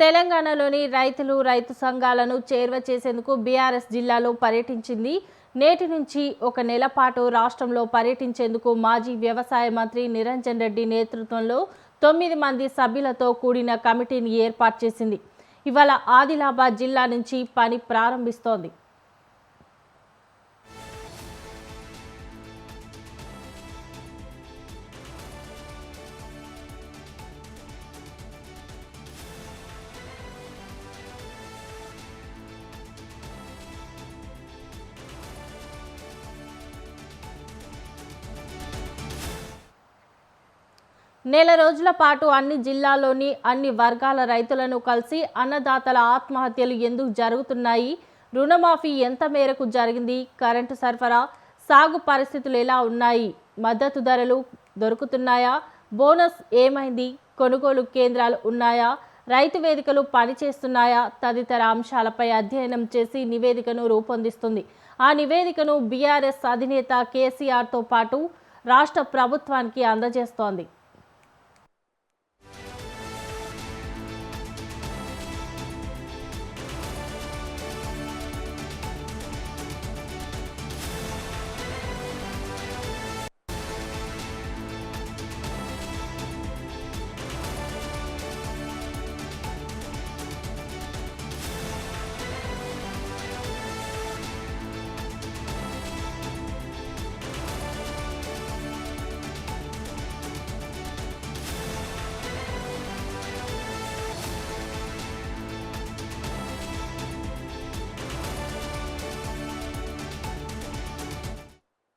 తెలంగాణలోని రైతులు, రైతు సంఘాలను చేరువ చేసేందుకు బీఆర్ఎస్ జిల్లాలో పర్యటించింది. నేటి నుంచి ఒక నెల పాటు రాష్ట్రంలో పర్యటించేందుకు మాజీ వ్యవసాయ మంత్రి నిరంజన్ రెడ్డి నేతృత్వంలో 9 మంది సభ్యులతో కూడిన కమిటీని ఏర్పాటు చేసింది. ఇవాళ ఆదిలాబాద్ జిల్లా నుంచి పని ప్రారంభిస్తోంది. నెల రోజుల పాటు అన్ని జిల్లాల్లోని అన్ని వర్గాల రైతులను కలిసి అన్నదాతల ఆత్మహత్యలు ఎందుకు జరుగుతున్నాయి, రుణమాఫీ ఎంత మేరకు జరిగింది, కరెంటు సరఫరా, సాగు పరిస్థితులు ఎలా ఉన్నాయి, మద్దతు ధరలు దొరుకుతున్నాయా, బోనస్ ఏమైంది, కొనుగోలు కేంద్రాలు ఉన్నాయా, రైతు వేదికలు పనిచేస్తున్నాయా తదితర అంశాలపై అధ్యయనం చేసి నివేదికను రూపొందిస్తుంది. ఆ నివేదికను బీఆర్ఎస్ అధినేత కేసీఆర్తో పాటు రాష్ట్ర ప్రభుత్వానికి అందజేస్తోంది.